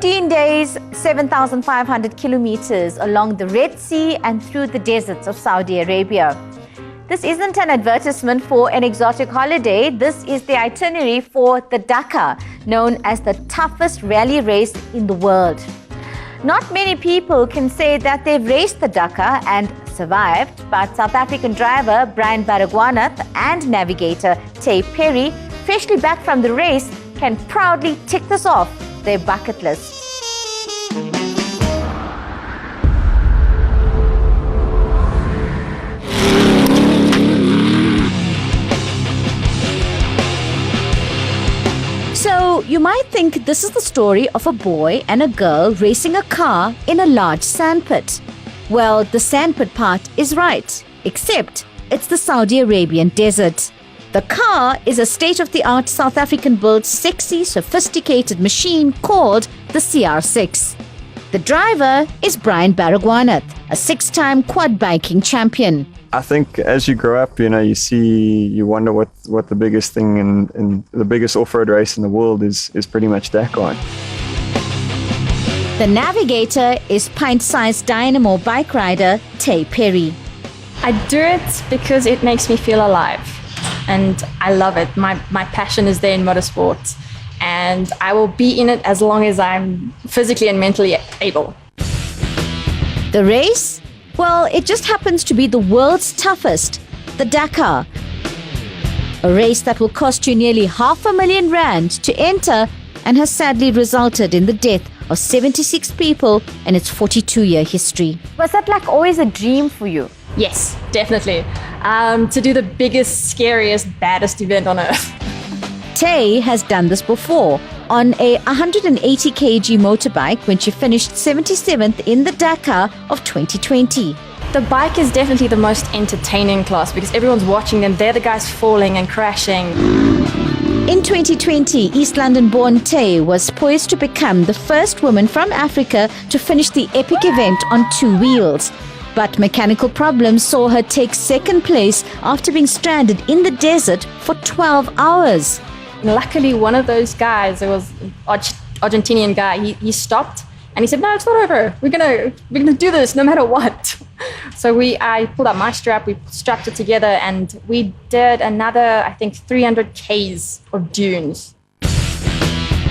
15 days, 7,500 kilometers along the Red Sea and through the deserts of Saudi Arabia. This isn't an advertisement for an exotic holiday. This is the itinerary for the Dakar, known as the toughest rally race in the world. Not many people can say that they've raced the Dakar and survived, but South African driver Brian Baragwanath and navigator Taye, freshly back from the race, can proudly tick this off their bucket list. So you might think this is the story of a boy and a girl racing a car in a large sandpit. Well, the sandpit part is right, except it's the Saudi Arabian desert. The car is a state-of-the-art South African-built, sexy, sophisticated machine called the CR6. The driver is Brian Baragwanath, a 6-time quad biking champion. I think as you grow up, you wonder what the biggest thing in the biggest off-road race in the world is pretty much Dakar. The navigator is pint-sized dynamo bike rider Taye. I do it because it makes me feel alive, and I love it. My passion is there in motorsport, and I will be in it as long as I'm physically and mentally able. The race? Well, it just happens to be the world's toughest, the Dakar. A race that will cost you nearly R500,000 to enter and has sadly resulted in the death of 76 people in its 42-year history. Was that like always a dream for you? Yes, definitely. To do the biggest, scariest, baddest event on earth. Taye has done this before on a 180 kg motorbike when she finished 77th in the Dakar of 2020. The bike is definitely the most entertaining class because everyone's watching them. They're the guys falling and crashing. In 2020, East London-born Taye was poised to become the first woman from Africa to finish the epic event on 2 wheels. But mechanical problems saw her take second place after being stranded in the desert for 12 hours. Luckily, one of those guys, it was an Argentinian guy, he stopped and he said, "No, it's not over. We're gonna do this no matter what." So I pulled out my strap, we strapped it together, and we did another, I think, 300 Ks of dunes.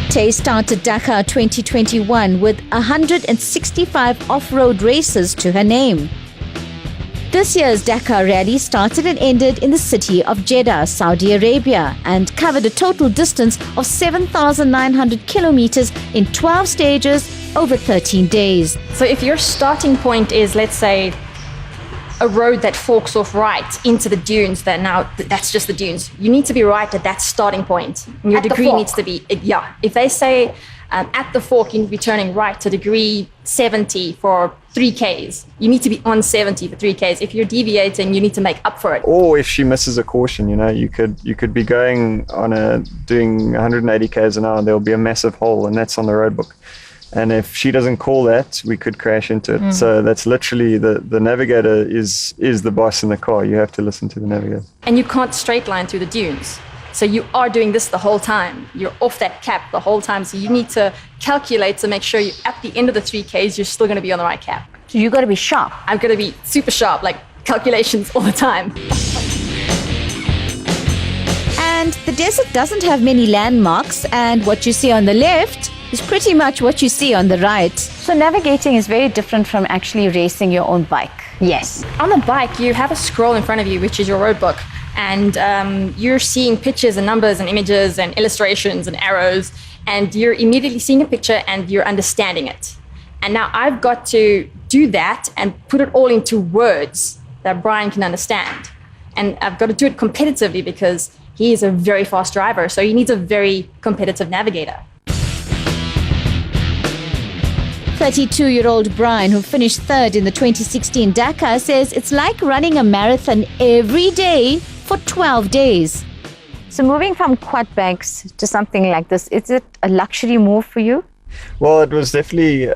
Taye started Dakar 2021 with 165 off-road races to her name. This year's Dakar rally started and ended in the city of Jeddah, Saudi Arabia, and covered a total distance of 7,900 kilometers in 12 stages over 13 days. So if your starting point is, let's say, a road that forks off right into the dunes, that's just the dunes. You need to be right at that starting point. And your degree needs to be, if they say at the fork you need to be turning right to degree 70 for 3Ks, you need to be on 70 for 3Ks. If you're deviating, you need to make up for it. Or if she misses a caution, you could be going on doing 180 Ks an hour and there'll be a massive hole, and that's on the road book. And if she doesn't call that, we could crash into it. So that's literally the navigator is the boss in the car. You have to listen to the navigator. And you can't straight line through the dunes. So you are doing this the whole time. You're off that cap the whole time. So you need to calculate to make sure you, at the end of the 3Ks, you're still going to be on the right cap. So you got to be sharp. I've got to be super sharp, like calculations all the time. And the desert doesn't have many landmarks, and what you see on the left is pretty much what you see on the right. So navigating is very different from actually racing your own bike. Yes. On the bike, you have a scroll in front of you, which is your road book. And you're seeing pictures and numbers and images and illustrations and arrows. And you're immediately seeing a picture and you're understanding it. And now I've got to do that and put it all into words that Brian can understand. And I've got to do it competitively because he is a very fast driver. So he needs a very competitive navigator. 32-year-old Brian, who finished third in the 2016 Dakar, says it's like running a marathon every day for 12 days. So moving from quad bikes to something like this, is it a luxury move for you? Well, it was definitely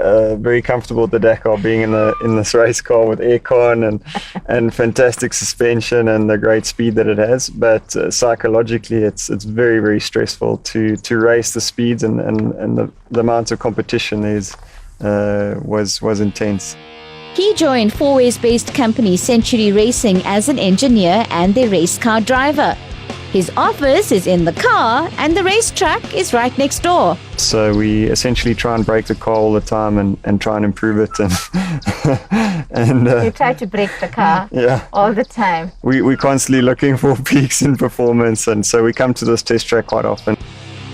very comfortable at the Dakar, being in this race car with aircon and fantastic suspension and the great speed that it has. But psychologically, it's very, very stressful to race the speeds, and the amount of competition was intense. He joined Fourways-based company Century Racing as an engineer and their race car driver. His office is in the car and the racetrack is right next door. So we essentially try and break the car all the time and try and improve it. And You try to break the car all the time. We're constantly looking for peaks in performance, and so we come to this test track quite often.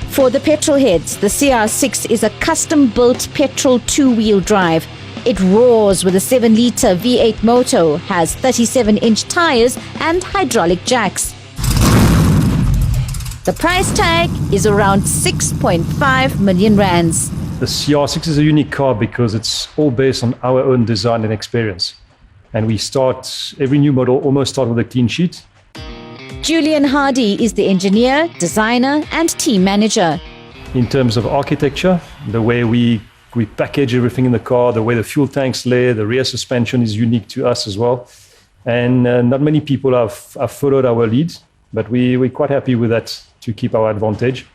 For the petrol heads, the CR6 is a custom-built petrol two-wheel drive. It roars with a 7-litre V8 motor, has 37-inch tires and hydraulic jacks. The price tag is around 6.5 million rands. The CR6 is a unique car because it's all based on our own design and experience. And we start, every new model almost start with a clean sheet. Julian Hardy is the engineer, designer and team manager. In terms of architecture, the way we package everything in the car, the way the fuel tanks lay, the rear suspension is unique to us as well. And not many people have followed our lead, but we're quite happy with that to keep our advantage.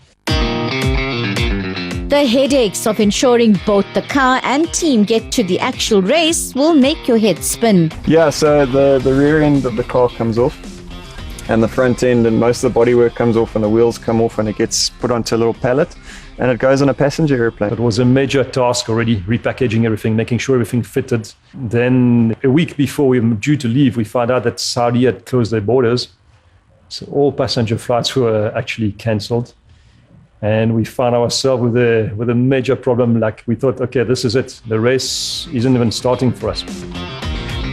The headaches of ensuring both the car and team get to the actual race will make your head spin. Yeah, so the rear end of the car comes off, and the front end and most of the bodywork comes off, and the wheels come off, and it gets put onto a little pallet, and it goes on a passenger airplane. It was a major task already, repackaging everything, making sure everything fitted. Then a week before we were due to leave, we found out that Saudi had closed their borders. So all passenger flights were actually cancelled. And we found ourselves with a major problem. Like, we thought, okay, this is it. The race isn't even starting for us.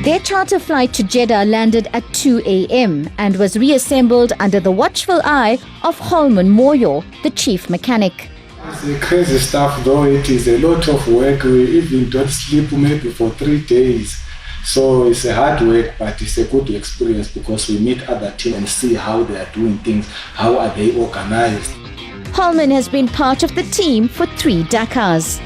Their charter flight to Jeddah landed at 2 a.m. and was reassembled under the watchful eye of Holman Moyo, the chief mechanic. It's a crazy stuff, though. It is a lot of work. We even don't sleep maybe for 3 days. So it's a hard work, but it's a good experience because we meet other teams and see how they are doing things, how are they organized. Holman has been part of the team for 3 Dakars.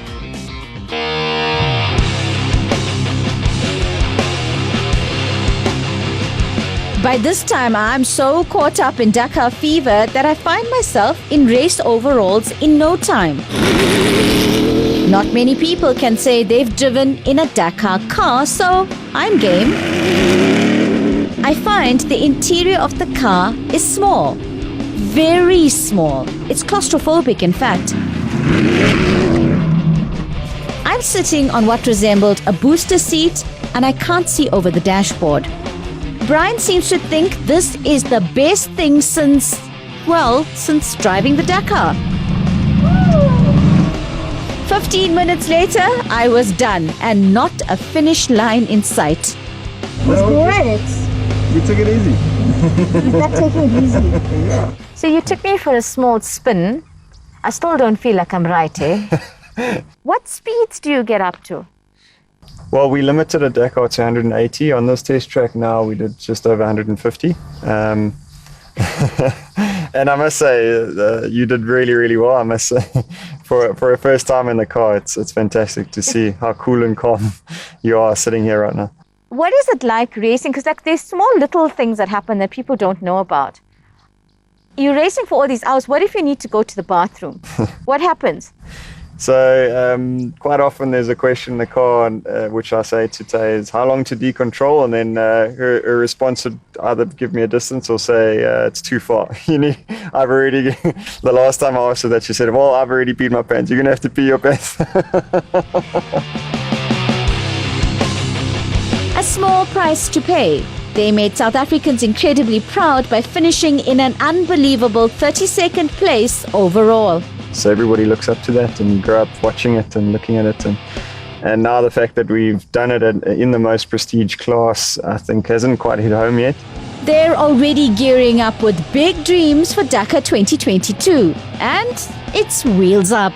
By this time, I'm so caught up in Dakar fever that I find myself in race overalls in no time. Not many people can say they've driven in a Dakar car, so I'm game. I find the interior of the car is small. Very small. It's claustrophobic, in fact. I'm sitting on what resembled a booster seat, and I can't see over the dashboard. Brian seems to think this is the best thing since driving the Dakar. 15 minutes later, I was done, and not a finish line in sight. It's great. You took it easy. That taking it easy. Yeah. So you took me for a small spin. I still don't feel like I'm right, eh? What speeds do you get up to? Well, we limited a Dakar to 180. On this test track now, we did just over 150. And I must say, you did really, really well. I must say, for a first time in the car, it's fantastic to see how cool and calm you are sitting here right now. What is it like racing? Because there's small little things that happen that people don't know about. You're racing for all these hours. What if you need to go to the bathroom? What happens? So quite often there's a question in the car, which I say to Taye is how long to decontrol, and then her response would either give me a distance or say it's too far. I've already. The last time I asked her that, she said, "Well, I've already peed my pants. You're gonna have to pee your pants." A small price to pay. They made South Africans incredibly proud by finishing in an unbelievable 32nd place overall. So everybody looks up to that, and you grow up watching it and looking at it, and now the fact that we've done it in the most prestige class, I think, hasn't quite hit home yet. They're already gearing up with big dreams for Dakar 2022, and it's wheels up.